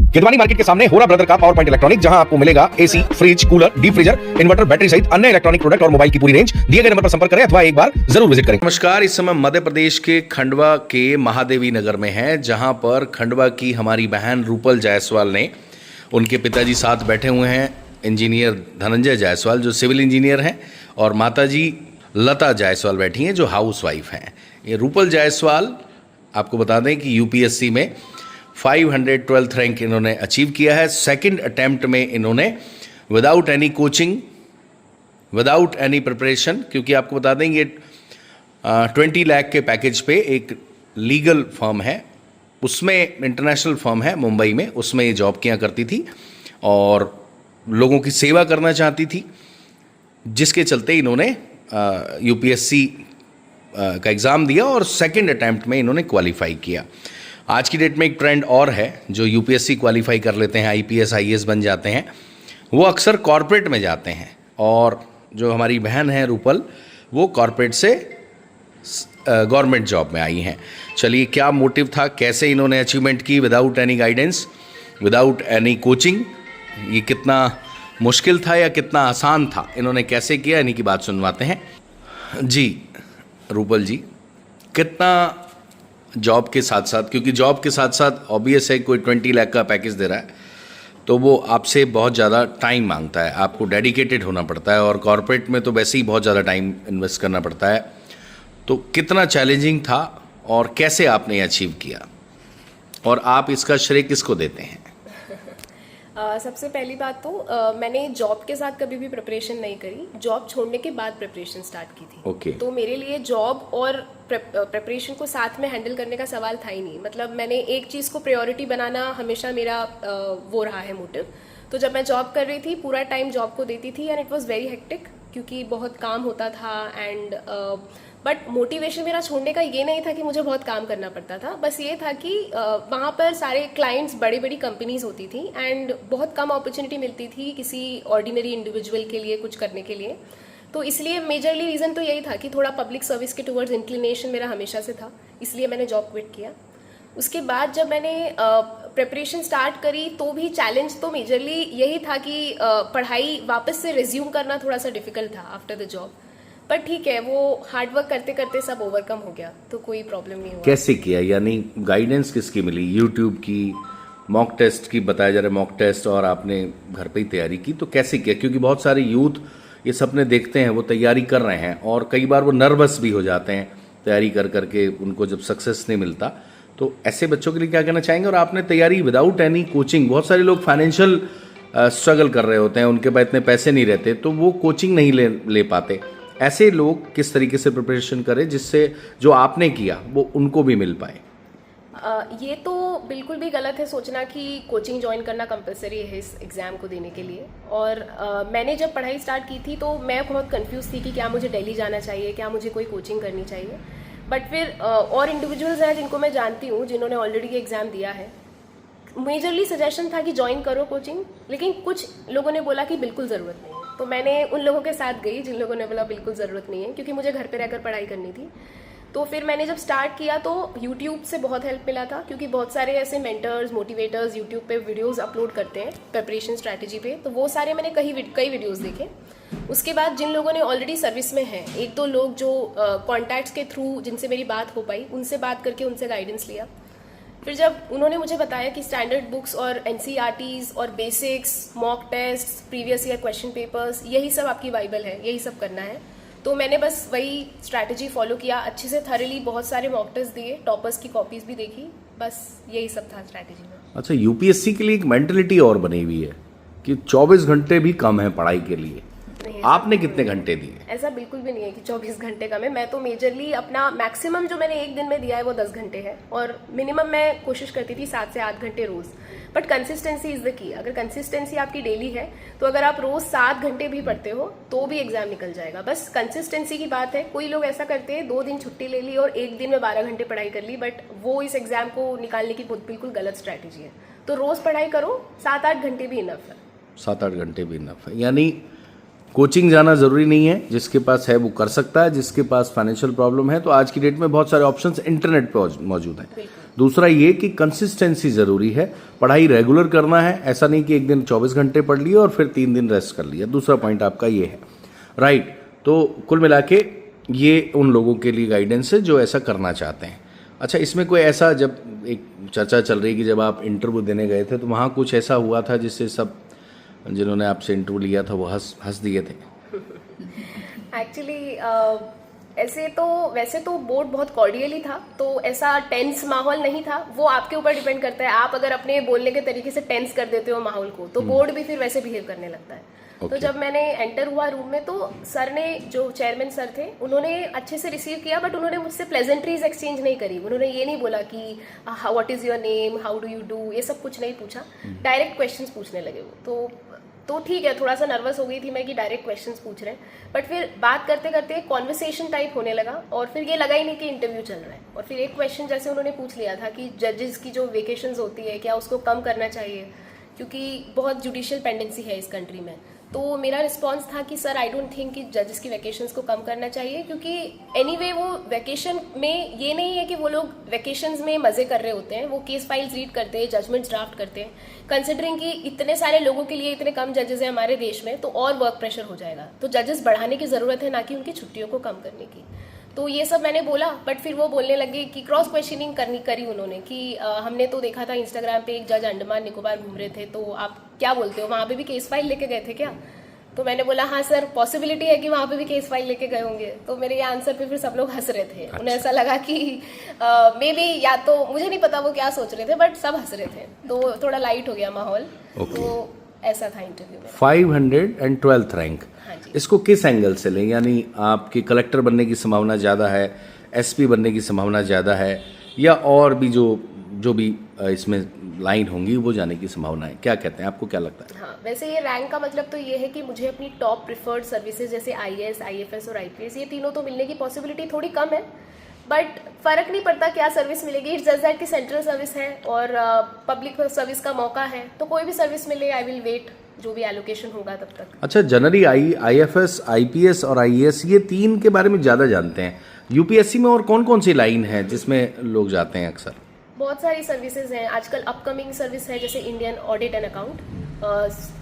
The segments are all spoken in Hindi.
किदवानी मार्केट के सामने होरा ब्रदर का पावर पॉइंट इलेक्ट्रॉनिक, जहां आपको मिलेगा AC, fridge, cooler, deep freezer, inverter, battery सहित अन्य इलेक्ट्रॉनिक प्रोडक्ट और मोबाइल की पूरी रेंज। दिए गए नंबर पर संपर्क करें अथवा एक बार जरूर विजिट करें। नमस्कार, इस समय मध्य प्रदेश के खंडवा के महादेवी नगर में है, जहां पर खंडवा की हमारी बहन रूपल जायसवाल ने, उनके पिताजी साथ बैठे हुए हैं इंजीनियर धनंजय जायसवाल जो सिविल इंजीनियर हैं, और माताजी लता जायसवाल बैठी हैं जो हाउस वाइफ हैं। ये रूपल जायसवाल आपको बता दें कि यूपीएससी में 512th रैंक इन्होंने अचीव किया है। सेकंड अटेम्प्ट में इन्होंने without any coaching, without any preparation, क्योंकि आपको बता दें ये 20 लाख के पैकेज पे एक लीगल फर्म है, उसमें इंटरनेशनल फर्म है मुंबई में, उसमें ये जॉब किया करती थी और लोगों की सेवा करना चाहती थी, जिसके चलते इन्होंने यूपीएससी का एग्ज़ाम दिया और सेकंड अटेम्प्ट में इन्होंने क्वालिफाई किया। आज की डेट में एक ट्रेंड और है, जो यूपीएससी क्वालिफाई कर लेते हैं, आईपीएस आईएएस बन जाते हैं, वो अक्सर कॉरपोरेट में जाते हैं। और जो हमारी बहन है रूपल, वो कॉरपोरेट से गवर्नमेंट जॉब में आई हैं। चलिए, क्या मोटिव था, कैसे इन्होंने अचीवमेंट की without any guidance, without any coaching, ये कितना मुश्किल था या कितना आसान था, इन्होंने कैसे किया, इन्हीं की बात सुनवाते हैं। जी रूपल जी, कितना जॉब के साथ साथ, क्योंकि जॉब के साथ साथ ऑब्वियस है कोई 20 लाख का पैकेज दे रहा है तो वो आपसे बहुत ज़्यादा टाइम मांगता है, आपको डेडिकेटेड होना पड़ता है, और कॉरपोरेट में तो वैसे ही बहुत ज़्यादा टाइम इन्वेस्ट करना पड़ता है। तो कितना चैलेंजिंग था और कैसे आपने अचीव किया, और आप इसका श्रेय किसको देते हैं? सबसे पहली बात तो मैंने जॉब के साथ कभी भी प्रिपरेशन नहीं करी, जॉब छोड़ने के बाद प्रिपरेशन स्टार्ट की थी। Okay. तो मेरे लिए जॉब और प्रिपरेशन को साथ में हैंडल करने का सवाल था ही नहीं। मतलब मैंने एक चीज़ को प्रायोरिटी बनाना हमेशा मेरा वो रहा है मोटिव। तो जब मैं जॉब कर रही थी, पूरा टाइम जॉब को देती थी and it was very hectic, क्योंकि बहुत काम होता था एंड बट मोटिवेशन मेरा छोड़ने का ये नहीं था कि मुझे बहुत काम करना पड़ता था। बस ये था कि वहाँ पर सारे क्लाइंट्स बड़ी बड़ी कंपनीज होती थी एंड बहुत कम अपॉर्चुनिटी मिलती थी किसी ऑर्डिनरी इंडिविजुअल के लिए कुछ करने के लिए। तो इसलिए मेजरली रीज़न तो यही था कि थोड़ा पब्लिक सर्विस के टुवर्ड्स इंक्लिनेशन मेरा हमेशा से था, इसलिए मैंने जॉब क्विट किया। उसके बाद जब मैंने प्रिपरेशन स्टार्ट करी तो भी चैलेंज तो मेजरली यही था कि पढ़ाई वापस से रिज्यूम करना थोड़ा सा डिफिकल्ट था आफ्टर द जॉब। पर ठीक है, वो हार्डवर्क करते करते सब ओवरकम हो गया, तो कोई प्रॉब्लम नहीं हुआ। कैसे किया, यानी गाइडेंस किसकी मिली? यूट्यूब की, मॉक टेस्ट की बताया जा रहा है, मॉक टेस्ट, और आपने घर पे ही तैयारी की, तो कैसे किया? क्योंकि बहुत सारे यूथ ये सपने देखते हैं, वो तैयारी कर रहे हैं और कई बार वो नर्वस भी हो जाते हैं तैयारी कर करके, उनको जब सक्सेस नहीं मिलता। तो ऐसे बच्चों के लिए क्या कहना चाहेंगे? और आपने तैयारी विदाउट एनी कोचिंग, बहुत सारे लोग फाइनेंशियल स्ट्रगल कर रहे होते हैं, उनके पास इतने पैसे नहीं रहते, तो वो कोचिंग नहीं ले पाते। ऐसे लोग किस तरीके से प्रिपरेशन करें जिससे जो आपने किया वो उनको भी मिल पाए? ये तो बिल्कुल भी गलत है सोचना कि कोचिंग ज्वाइन करना कंपलसरी है इस एग्ज़ाम को देने के लिए। और मैंने जब पढ़ाई स्टार्ट की थी तो मैं बहुत कंफ्यूज थी कि क्या मुझे दिल्ली जाना चाहिए, क्या मुझे कोई कोचिंग करनी चाहिए। बट फिर और इंडिविजुअल्स हैं जिनको मैं जानती हूँ जिन्होंने ऑलरेडी एग्ज़ाम दिया है, मेजरली सजेशन था कि ज्वाइन करो कोचिंग, लेकिन कुछ लोगों ने बोला कि बिल्कुल ज़रूरत नहीं है। तो मैंने उन लोगों के साथ गई जिन लोगों ने बोला बिल्कुल ज़रूरत नहीं है, क्योंकि मुझे घर पे रहकर पढ़ाई करनी थी। तो फिर मैंने जब स्टार्ट किया तो यूट्यूब से बहुत हेल्प मिला था, क्योंकि बहुत सारे ऐसे मेंटर्स, मोटिवेटर्स यूट्यूब पे वीडियोस अपलोड करते हैं प्रिपरेशन स्ट्रैटेजी पे, तो वो सारे मैंने कई वीडियोस देखे। उसके बाद जिन लोगों ने ऑलरेडी सर्विस में हैं, एक दो लोग जो कॉन्टैक्ट्स के थ्रू जिनसे मेरी बात हो पाई, उनसे बात करके उनसे गाइडेंस लिया। फिर जब उन्होंने मुझे बताया कि स्टैंडर्ड बुक्स और एनसीईआरटीज़ और basics, mock test, previous year question papers, यही सब आपकी बाइबल है, यही सब करना है, तो मैंने बस वही स्ट्रैटेजी फॉलो किया, अच्छे से थॉरली बहुत सारे मॉक टेस्ट दिए, टॉपर्स की कॉपीज भी देखी, बस यही सब था स्ट्रैटेजी में। अच्छा, यूपीएससी के लिए एक मेंटलिटी और बनी हुई है कि 24 घंटे भी कम है पढ़ाई के लिए। आपने कितने घंटे दिए? ऐसा बिल्कुल भी नहीं है कि 24 घंटे कम है। मैं तो मेजरली अपना मैक्सिमम जो मैंने एक दिन में दिया है वो 10 घंटे है, और मिनिमम मैं कोशिश करती थी 7 से 8 घंटे रोज। But consistency is the key. अगर कंसिस्टेंसी आपकी डेली है तो अगर आप रोज 7 घंटे भी पढ़ते हो तो भी एग्जाम निकल जाएगा। बस कंसिस्टेंसी की बात है। कोई लोग ऐसा करते हैं 2 दिन छुट्टी ले ली और एक दिन में 12 घंटे पढ़ाई कर ली, बट वो इस एग्जाम को निकालने की बिल्कुल गलत स्ट्रैटेजी है। तो रोज पढ़ाई करो, 7-8 घंटे भी इनफ है। 7-8 घंटे भी इनफ है, यानी कोचिंग जाना ज़रूरी नहीं है, जिसके पास है वो कर सकता है, जिसके पास फाइनेंशियल प्रॉब्लम है तो आज की डेट में बहुत सारे ऑप्शंस इंटरनेट पे मौजूद हैं। दूसरा ये कि कंसिस्टेंसी ज़रूरी है, पढ़ाई रेगुलर करना है, ऐसा नहीं कि एक दिन 24 घंटे पढ़ लिया और फिर 3 दिन रेस्ट कर लिया। दूसरा पॉइंट आपका ये है, राइट। तो कुल मिला के ये उन लोगों के लिए गाइडेंस है जो ऐसा करना चाहते हैं। अच्छा, इसमें कोई ऐसा, जब एक चर्चा चल रही कि जब आप इंटरव्यू देने गए थे तो वहाँ कुछ ऐसा हुआ था जिससे सब जिन्होंने आपसे इंटरव्यू लिया था वो हंस दिए थे? एक्चुअली वैसे तो बोर्ड बहुत कॉर्डियली था, तो ऐसा टेंस माहौल नहीं था। वो आपके ऊपर डिपेंड करता है, आप अगर अपने बोलने के तरीके से टेंस कर देते हो माहौल को तो बोर्ड भी फिर वैसे बिहेव करने लगता है। तो जब मैंने एंटर हुआ रूम में तो सर ने, जो चेयरमैन सर थे, उन्होंने अच्छे से रिसीव किया, बट उन्होंने मुझसे प्लेजेंट्रीज एक्सचेंज नहीं करी। उन्होंने ये नहीं बोला कि what is your name, how do you do, ये सब कुछ नहीं पूछा। डायरेक्ट क्वेश्चंस पूछने लगे वो। तो ठीक है, थोड़ा सा नर्वस हो गई थी मैं कि डायरेक्ट क्वेश्चंस पूछ रहे हैं, बट फिर बात करते करते कॉन्वर्सेशन टाइप होने लगा और फिर ये लगा ही नहीं कि इंटरव्यू चल रहा है। और फिर एक क्वेश्चन जैसे उन्होंने पूछ लिया था कि जजेस की जो वेकेशंस होती है क्या उसको कम करना चाहिए, क्योंकि बहुत जुडिशियल पेंडेंसी है इस कंट्री में। तो मेरा रिस्पांस था कि सर आई डोंट थिंक कि जजेस की वैकेशंस को कम करना चाहिए, क्योंकि एनीवे वो वैकेशन में ये नहीं है कि वो लोग वैकेशंस में मज़े कर रहे होते हैं, वो केस फाइल्स रीड करते हैं, जजमेंट्स ड्राफ्ट करते हैं। कंसिडरिंग कि इतने सारे लोगों के लिए इतने कम जजेस हैं हमारे देश में, तो और वर्क प्रेशर हो जाएगा। तो जजेस बढ़ाने की ज़रूरत है, ना कि उनकी छुट्टियों को कम करने की। तो ये सब मैंने बोला, बट फिर वो बोलने लगे कि क्रॉस क्वेश्चनिंग करी उन्होंने कि हमने तो देखा था इंस्टाग्राम पे एक जज अंडमान निकोबार घूम रहे थे, तो आप क्या बोलते हो, वहाँ पे भी केस फाइल लेके गए थे क्या? तो मैंने बोला हाँ सर, पॉसिबिलिटी है कि वहाँ पे भी केस फाइल लेके गए होंगे। तो मेरे ये आंसर पे फिर सब लोग हंस रहे थे। उन्हें ऐसा लगा कि मे बी, या तो मुझे नहीं पता वो क्या सोच रहे थे, बट सब हंस रहे थे, तो थोड़ा लाइट हो गया माहौल। तो ऐसा था इंटरव्यू में। 512th रैंक, इसको किस एंगल से लें? यानी आपकी कलेक्टर बनने की संभावना ज़्यादा है, एसपी बनने की संभावना ज़्यादा है, या और भी जो भी इसमें लाइन होंगी वो जाने की संभावना है? क्या कहते हैं, आपको क्या लगता है? हाँ, वैसे ये रैंक का मतलब तो ये है कि मुझे अपनी टॉप प्रिफर्ड सर्विसेज जैसे आईएएस, आईएफएस और आईपीएस, ये तीनों तो मिलने की पॉसिबिलिटी थोड़ी कम है, बट फर्क नहीं पड़ता क्या सर्विस मिलेगी। इट्स जस्ट दैट कि सेंट्रल सर्विस है और पब्लिक सर्विस का मौका है, तो कोई भी सर्विस मिले आई विल वेट, जो भी एलोकेशन होगा तब तक। अच्छा, जनरली आईएफएस, आईपीएस और आईएएस, ये तीन के बारे में ज़्यादा जानते हैं। यूपीएससी में और कौन कौन सी लाइन है जिसमें लोग जाते हैं अक्सर? बहुत सारी सर्विसेज हैं आजकल। अपकमिंग सर्विस है जैसे Indian audit and account,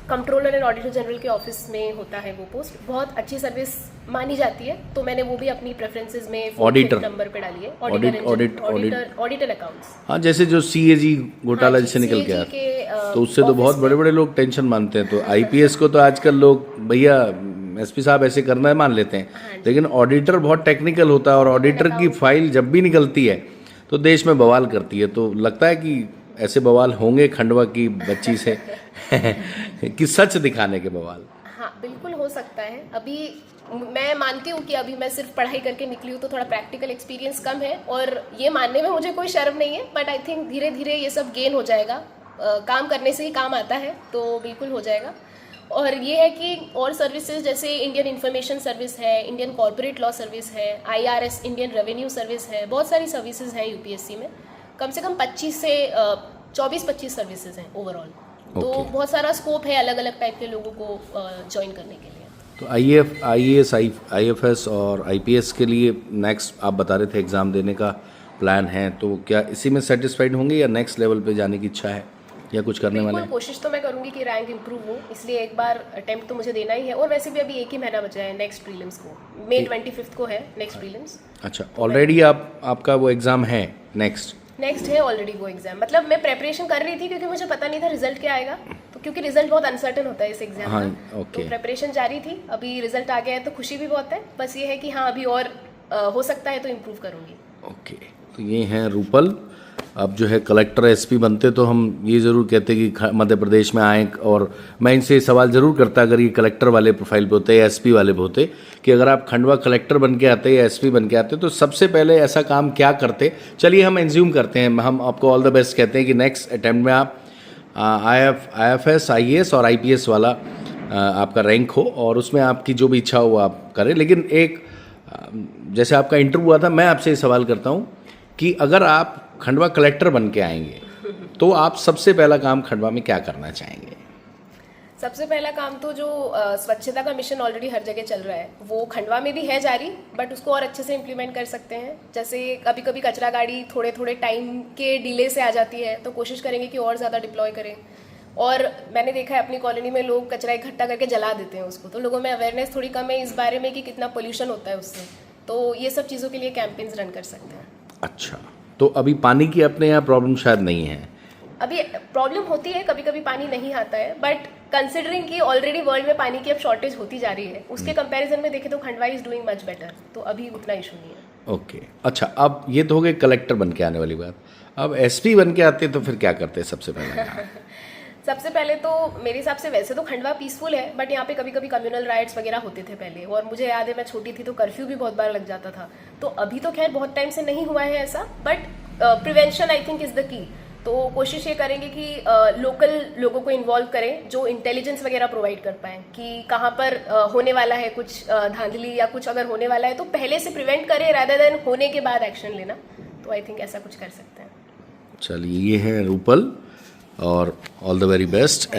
controller and auditor general के ऑफिस में होता है वो पोस्ट, बहुत अच्छी सर्विस मानी जाती है। तो मैंने वो भी अपनी प्रेफरेंसेस में ऑडिटर नंबर पे डाली है। ऑडिट एंड अकाउंट्स, हाँ, जैसे जो सीएजी घोटाला जिससे निकल के आया, तो उससे तो बहुत बड़े बड़े लोग टेंशन मानते हैं। तो आईपीएस को तो आजकल लोग भैया एसपी साहब ऐसे करना है मान लेते हैं, लेकिन ऑडिटर बहुत टेक्निकल होता है और ऑडिटर की फाइल जब भी निकलती है तो देश में बवाल करती है। तो लगता है कि ऐसे बवाल होंगे खंडवा की बच्ची से कि सच दिखाने के बवाल? हाँ, बिल्कुल हो सकता है। अभी मैं मानती हूँ कि अभी मैं सिर्फ पढ़ाई करके निकली हूँ, तो थोड़ा प्रैक्टिकल एक्सपीरियंस कम है और ये मानने में मुझे कोई शर्म नहीं है, बट आई थिंक धीरे धीरे ये सब गेन हो जाएगा। काम करने से ही काम आता है, तो बिल्कुल हो जाएगा। और ये है कि और सर्विसेज जैसे इंडियन इन्फॉर्मेशन सर्विस है, इंडियन कॉर्पोरेट लॉ सर्विस है, आईआरएस, इंडियन रेवेन्यू सर्विस है, बहुत सारी सर्विसेज हैं यूपीएससी में। कम से कम 25 से 24-25 सर्विसेज हैं ओवरऑल। तो बहुत सारा स्कोप है अलग अलग टाइप के लोगों को ज्वाइन करने के लिए। तो आईएएस, आईएफएस और आईपीएस के लिए नेक्स्ट आप बता रहे थे एग्ज़ाम देने का प्लान है, तो क्या इसी में सेटिस्फाइड होंगे या नेक्स्ट लेवल पे जाने की इच्छा है या कुछ करने वाले हैं? कोशिश तो मैं करूंगी कि रैंक इंप्रूव हो, इसलिए एक बार अटेम्प्ट तो मुझे देना ही है। और वैसे भी अभी एक ही महीना बचा है नेक्स्ट प्रीलिम्स को, मई 25 को है नेक्स्ट प्रीलिम्स। अच्छा, ऑलरेडी आपका वो एग्ज़ाम है? नेक्स्ट है ऑलरेडी वो एग्जाम। मतलब मैं प्रेपरेशन कर रही थी क्योंकि मुझे पता नहीं था रिजल्ट क्या आएगा, तो क्योंकि रिजल्ट बहुत अनसर्टेन होता है इस एग्जाम हाँ, का। तो प्रेपरेशन जारी थी, अभी रिजल्ट आ गया है तो खुशी भी बहुत है। बस ये है कि हाँ, अभी और हो सकता है तो इम्प्रूव करूंगी। ओके, तो ये हैं रूपल। अब जो है कलेक्टर एसपी बनते तो हम ये ज़रूर कहते कि मध्य प्रदेश में आए, और मैं इनसे सवाल ज़रूर करता अगर ये कलेक्टर वाले प्रोफाइल पे होते या एसपी वाले पे होते, कि अगर आप खंडवा कलेक्टर बन के आते या एसपी बन के आते तो सबसे पहले ऐसा काम क्या करते। चलिए हम एज्यूम करते हैं, हम आपको ऑल द बेस्ट कहते हैं कि नेक्स्ट अटैम्प्ट में आप आईएफएस, आईएएस और आईपीएस वाला आपका रैंक हो और उसमें आपकी जो भी इच्छा हो वो आप करें। लेकिन एक जैसे आपका इंटरव्यू हुआ था, मैं आपसे ये सवाल करता हूँ कि अगर आप खंडवा कलेक्टर बन के आएंगे तो आप सबसे पहला काम खंडवा में क्या करना चाहेंगे? सबसे पहला काम तो जो स्वच्छता का मिशन ऑलरेडी हर जगह चल रहा है वो खंडवा में भी है जारी, बट उसको और अच्छे से इम्प्लीमेंट कर सकते हैं। जैसे कभी कभी कचरा गाड़ी थोड़े थोड़े टाइम के डिले से आ जाती है, तो कोशिश करेंगे कि और ज़्यादा डिप्लॉय करें। और मैंने देखा है अपनी कॉलोनी में लोग कचरा इकट्ठा करके जला देते हैं उसको, तो लोगों में अवेयरनेस थोड़ी कम है इस बारे में कि कितना पोल्यूशन होता है उससे। तो ये सब चीज़ों के लिए कैंपेन्स रन कर सकते हैं। अच्छा, तो अभी पानी की अपने यहाँ प्रॉब्लम शायद नहीं है? अभी प्रॉब्लम होती है, कभी कभी पानी नहीं आता है, बट कंसिडरिंग कि ऑलरेडी वर्ल्ड में पानी की अब शॉर्टेज होती जा रही है, उसके कंपैरिजन में देखें तो Khandwa is doing much better, तो अभी उतना इशू नहीं है। ओके, अच्छा, अब ये तो हो गए कलेक्टर बन के आने वाली बात। अब एसपी बन के आते तो फिर क्या करते हैं सबसे पहले? सबसे पहले तो मेरे हिसाब से वैसे तो खंडवा पीसफुल है, बट यहाँ पे कभी कभी कम्युनल राइट्स वगैरह होते थे पहले, और मुझे याद है मैं छोटी थी तो कर्फ्यू भी बहुत बार लग जाता था। तो अभी तो खैर बहुत टाइम से नहीं हुआ है ऐसा, but prevention I think is the की। तो कोशिश ये करेंगे कि लोकल लोगों को इन्वॉल्व करें जो इंटेलिजेंस वगैरह प्रोवाइड कर पाएं कि कहाँ पर होने वाला है कुछ धांधली या कुछ अगर होने वाला है तो पहले से प्रिवेंट करें रादर देन होने के बाद एक्शन लेना। तो आई थिंक ऐसा कुछ कर सकते हैं। चलिए, ये है रूपल, और all the very best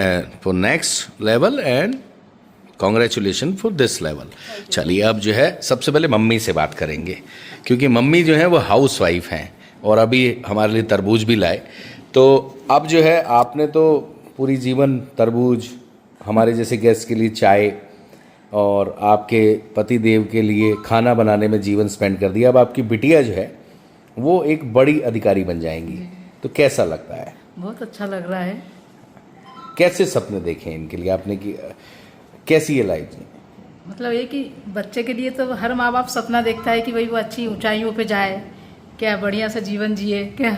for next level and congratulation for this level. चलिए, अब जो है सबसे पहले मम्मी से बात करेंगे, क्योंकि मम्मी जो है वो हाउस वाइफ हैं और अभी हमारे लिए तरबूज भी लाए। तो अब जो है आपने तो पूरी जीवन तरबूज, हमारे जैसे गेस्ट के लिए चाय और आपके पति देव के लिए खाना बनाने में जीवन स्पेंड कर दिया। अब आपकी बिटिया जो है वो एक बड़ी अधिकारी बन जाएंगी, तो कैसा लगता है? बहुत अच्छा लग रहा है। कैसे सपने देखे इनके लिए आपने कि कैसी ये लाइफ? मतलब ये कि बच्चे के लिए तो हर माँ बाप सपना देखता है कि भाई वो अच्छी ऊंचाइयों पे जाए, क्या बढ़िया सा जीवन जिए क्या।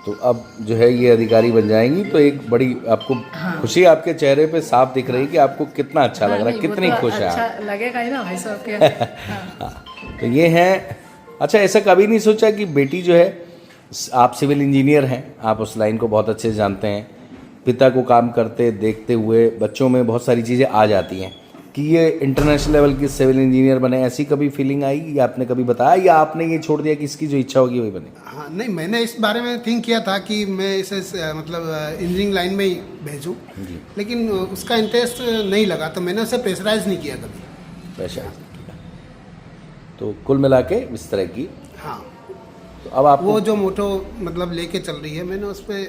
तो अब जो है ये अधिकारी बन जाएंगी, तो एक बड़ी आपको खुशी आपके चेहरे पे साफ दिख रही है कि आपको कितना अच्छा लग रहा है, कितनी खुश है अच्छा आप। लगेगा ही ना भाई साहब के। तो ये है। अच्छा, ऐसा कभी नहीं सोचा कि बेटी जो है, आप सिविल इंजीनियर हैं, आप उस लाइन को बहुत अच्छे से जानते हैं, पिता को काम करते देखते हुए बच्चों में बहुत सारी चीज़ें आ जाती हैं कि ये इंटरनेशनल लेवल की सिविल इंजीनियर बने, ऐसी कभी फीलिंग आई या आपने कभी बताया या आपने ये छोड़ दिया कि इसकी जो इच्छा होगी वही बने? हाँ, नहीं, मैंने इस बारे में थिंक किया था कि मैं इसे मतलब इंजीनियरिंग लाइन में ही भेजूँ, लेकिन उसका इंटरेस्ट नहीं लगा, तो मैंने उसे प्रेशराइज नहीं किया कभी। प्रेशर। तो कुल मिला के इस तरह की। हाँ, तो अब आप वो जो मोटो मतलब लेके चल रही है, मैंने उस पर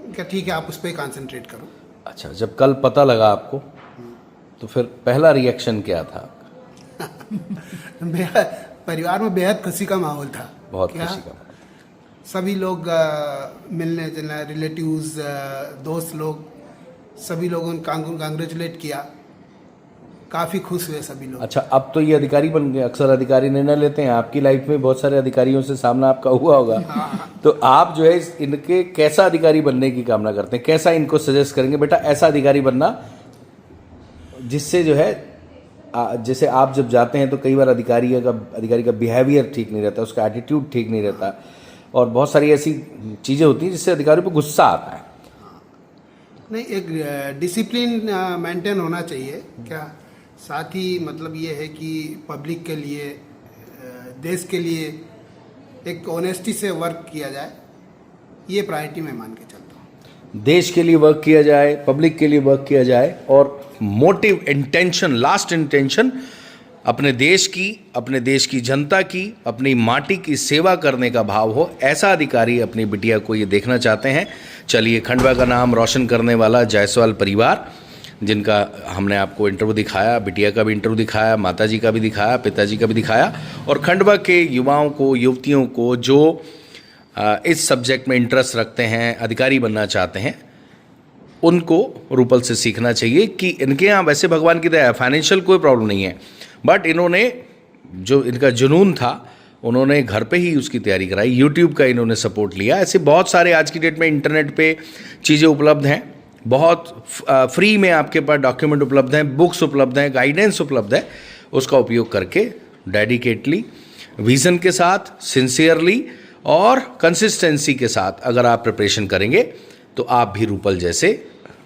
क्या, ठीक है आप उस पर कंसंट्रेट करो। अच्छा, जब कल पता लगा आपको तो फिर पहला रिएक्शन क्या था? परिवार में बेहद खुशी का माहौल था। बहुत क्या? खुशी का। सभी लोग मिलने जुलने, रिलेटिव्स, दोस्त लोग, सभी लोगों ने कांग्रेचुलेट किया, काफ़ी खुश हुए सभी लोग। अच्छा, अब तो ये अधिकारी बन गए, अक्सर अधिकारी निर्णय लेते हैं, आपकी लाइफ में बहुत सारे अधिकारियों से सामना आपका हुआ होगा। तो आप जो है इनके कैसा अधिकारी बनने की कामना करते हैं? कैसा इनको सजेस्ट करेंगे, बेटा ऐसा अधिकारी बनना जिससे जो है जैसे आप जब जाते हैं तो कई बार अधिकारी का बिहेवियर ठीक नहीं रहता, उसका एटीट्यूड ठीक नहीं रहता, और बहुत सारी ऐसी चीज़ें होती हैं जिससे अधिकारियों पर गुस्सा आता है। नहीं, एक डिसिप्लिन मेंटेन होना चाहिए क्या, साथ ही मतलब ये है कि पब्लिक के लिए, देश के लिए एक ऑनेस्टी से वर्क किया जाए, ये प्रायोरिटी मैं मान के चलता हूँ। देश के लिए वर्क किया जाए, पब्लिक के लिए वर्क किया जाए, और मोटिव, इंटेंशन, लास्ट इंटेंशन अपने देश की जनता की, अपनी माटी की सेवा करने का भाव हो, ऐसा अधिकारी अपनी बिटिया को ये देखना चाहते हैं। चलिए, खंडवा का नाम रोशन करने वाला जायसवाल परिवार, जिनका हमने आपको इंटरव्यू दिखाया, बिटिया का भी इंटरव्यू दिखाया, माताजी का भी दिखाया, पिताजी का भी दिखाया, और खंडवा के युवाओं को, युवतियों को जो इस सब्जेक्ट में इंटरेस्ट रखते हैं, अधिकारी बनना चाहते हैं, उनको रूपल से सीखना चाहिए कि इनके यहाँ वैसे भगवान की दया है, फाइनेंशियल कोई प्रॉब्लम नहीं है, बट इन्होंने जो इनका जुनून था उन्होंने घर पे ही उसकी तैयारी कराई, यूट्यूब का इन्होंने सपोर्ट लिया। ऐसे बहुत सारे आज की डेट में इंटरनेट पे चीज़ें उपलब्ध हैं, बहुत फ्री में आपके पास डॉक्यूमेंट उपलब्ध हैं, बुक्स उपलब्ध हैं, गाइडेंस उपलब्ध है, उसका उपयोग करके डेडिकेटली, विज़न के साथ, सिंसियरली और कंसिस्टेंसी के साथ अगर आप प्रिपरेशन करेंगे तो आप भी रूपल जैसे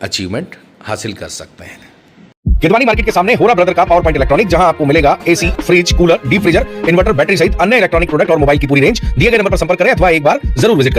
अचीवमेंट हासिल कर सकते हैं। किदवानी मार्केट के सामने होरा ब्रदर का पावर पॉइंट इलेक्ट्रॉनिक, जहां आपको मिलेगा AC, fridge, cooler, deep freezer, inverter, battery सहित अन्य इलेक्ट्रॉनिक प्रोडक्ट और मोबाइल की पूरी रेंज। दिए गए नंबर पर संपर्क करें अथवा एक बार जरूर विजिट करें।